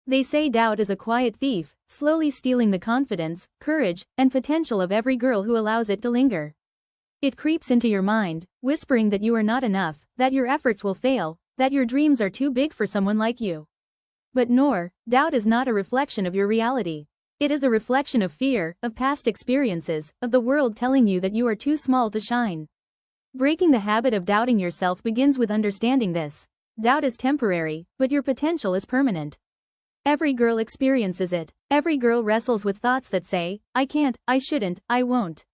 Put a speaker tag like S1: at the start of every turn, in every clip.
S1: They say doubt is a quiet thief, slowly stealing the confidence, courage, and potential of every girl who allows it to linger. It creeps into your mind, whispering that you are not enough, that your efforts will fail, that your dreams are too big for someone like you. But Noor, doubt is not a reflection of your reality. It is a reflection of fear, of past experiences, of the world telling you that you are too small to shine. Breaking the habit of doubting yourself begins with understanding this. Doubt is temporary, but your potential is permanent. Every girl experiences it. Every girl wrestles with thoughts that say, I can't, I shouldn't, I won't.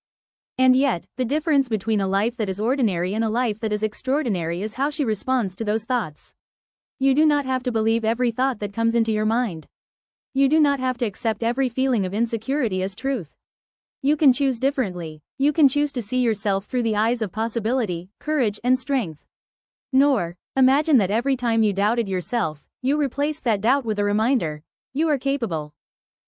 S1: And yet, the difference between a life that is ordinary and a life that is extraordinary is how she responds to those thoughts. You do not have to believe every thought that comes into your mind. You do not have to accept every feeling of insecurity as truth. You can choose differently. You can choose to see yourself through the eyes of possibility, courage, and strength. Noor, imagine that every time you doubted yourself, you replaced that doubt with a reminder. You are capable.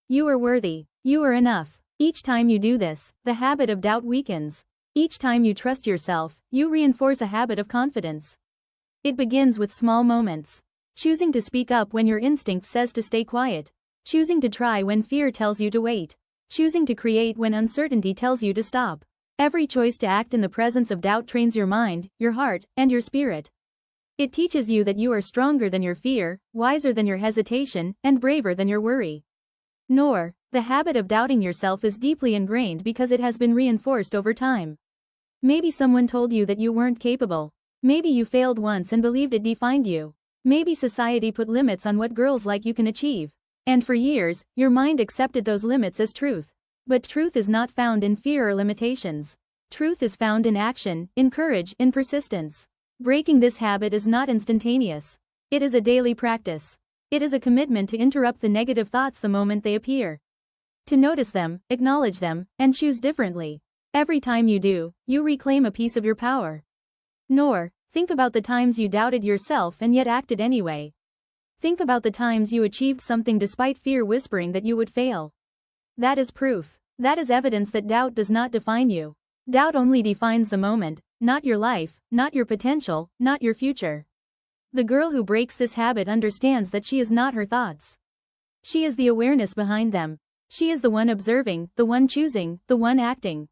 S1: You are worthy. You are enough. Each time you do this, the habit of doubt weakens. Each time you trust yourself, you reinforce a habit of confidence. It begins with small moments. Choosing to speak up when your instinct says to stay quiet. Choosing to try when fear tells you to wait. Choosing to create when uncertainty tells you to stop. Every choice to act in the presence of doubt trains your mind, your heart, and your spirit. It teaches you that you are stronger than your fear, wiser than your hesitation, and braver than your worry. Noor, the habit of doubting yourself is deeply ingrained because it has been reinforced over time. Maybe someone told you that you weren't capable. Maybe you failed once and believed it defined you. Maybe society put limits on what girls like you can achieve. And for years, your mind accepted those limits as truth. But truth is not found in fear or limitations. Truth is found in action, in courage, in persistence. Breaking this habit is not instantaneous. It is a daily practice. It is a commitment to interrupt the negative thoughts the moment they appear. To notice them, acknowledge them, and choose differently. Every time you do, you reclaim a piece of your power. Noor, think about the times you doubted yourself and yet acted anyway. Think about the times you achieved something despite fear whispering that you would fail. That is proof. That is evidence that doubt does not define you. Doubt only defines the moment, not your life, not your potential, not your future. The girl who breaks this habit understands that she is not her thoughts. She is the awareness behind them. She is the one observing, the one choosing, the one acting.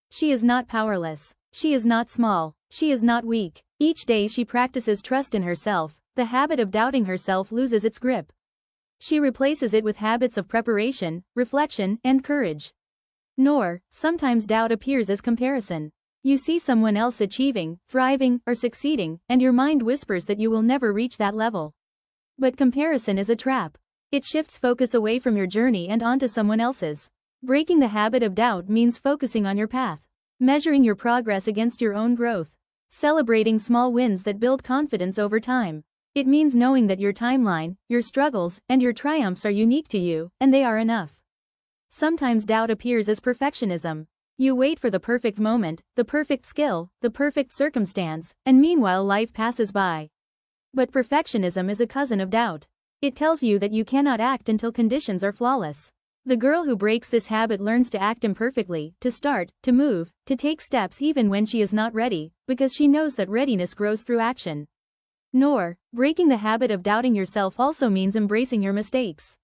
S1: She is not powerless. She is not small. She is not weak. Each day she practices trust in herself, the habit of doubting herself loses its grip. She replaces it with habits of preparation, reflection, and courage. Noor, sometimes doubt appears as comparison. You see someone else achieving, thriving, or succeeding, and your mind whispers that you will never reach that level. But comparison is a trap. It shifts focus away from your journey and onto someone else's. Breaking the habit of doubt means focusing on your path, measuring your progress against your own growth, celebrating small wins that build confidence over time. It means knowing that your timeline, your struggles, and your triumphs are unique to you, and they are enough. Sometimes doubt appears as perfectionism. You wait for the perfect moment, the perfect skill, the perfect circumstance, and meanwhile life passes by. But perfectionism is a cousin of doubt. It tells you that you cannot act until conditions are flawless. The girl who breaks this habit learns to act imperfectly, to start, to move, to take steps even when she is not ready, because she knows that readiness grows through action. Noor, breaking the habit of doubting yourself also means embracing your mistakes.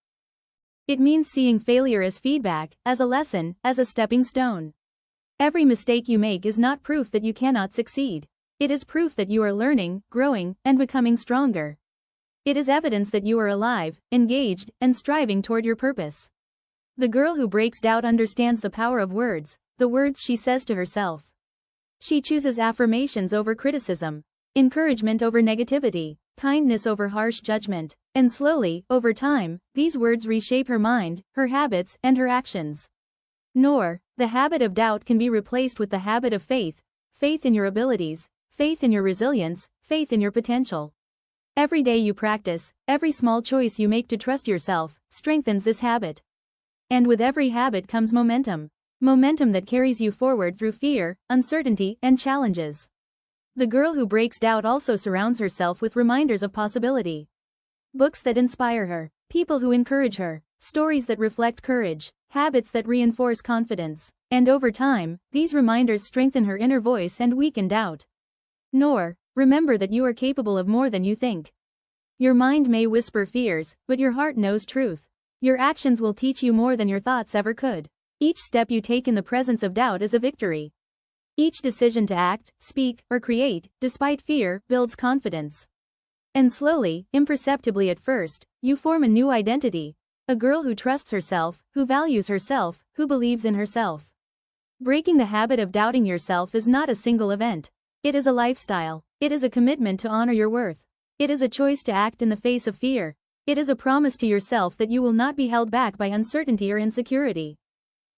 S1: It means seeing failure as feedback, as a lesson, as a stepping stone. Every mistake you make is not proof that you cannot succeed. It is proof that you are learning, growing, and becoming stronger. It is evidence that you are alive, engaged, and striving toward your purpose. The girl who breaks doubt understands the power of words, the words she says to herself. She chooses affirmations over criticism, encouragement over negativity, kindness over harsh judgment, and slowly, over time, these words reshape her mind, her habits, and her actions. Noor, the habit of doubt can be replaced with the habit of faith, faith in your abilities, faith in your resilience, faith in your potential. Every day you practice, every small choice you make to trust yourself, strengthens this habit. And with every habit comes momentum. Momentum that carries you forward through fear, uncertainty, and challenges. The girl who breaks doubt also surrounds herself with reminders of possibility. Books that inspire her, people who encourage her, stories that reflect courage, habits that reinforce confidence. And over time, these reminders strengthen her inner voice and weaken doubt. Noor, remember that you are capable of more than you think. Your mind may whisper fears, but your heart knows truth. Your actions will teach you more than your thoughts ever could. Each step you take in the presence of doubt is a victory. Each decision to act, speak, or create, despite fear, builds confidence. And slowly, imperceptibly at first, you form a new identity. A girl who trusts herself, who values herself, who believes in herself. Breaking the habit of doubting yourself is not a single event. It is a lifestyle. It is a commitment to honor your worth. It is a choice to act in the face of fear. It is a promise to yourself that you will not be held back by uncertainty or insecurity.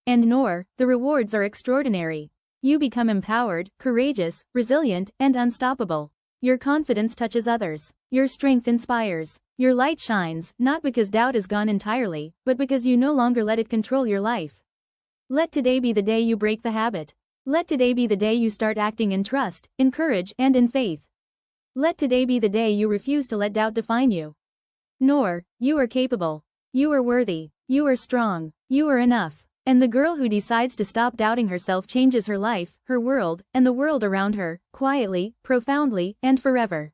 S1: And Noor, the rewards are extraordinary. You become empowered, courageous, resilient, and unstoppable. Your confidence touches others. Your strength inspires. Your light shines, not because doubt is gone entirely, but because you no longer let it control your life. Let today be the day you break the habit. Let today be the day you start acting in trust, in courage, and in faith. Let today be the day you refuse to let doubt define you. Noor, you are capable. You are worthy. You are strong. You are enough. And the girl who decides to stop doubting herself changes her life, her world, and the world around her, quietly, profoundly, and forever.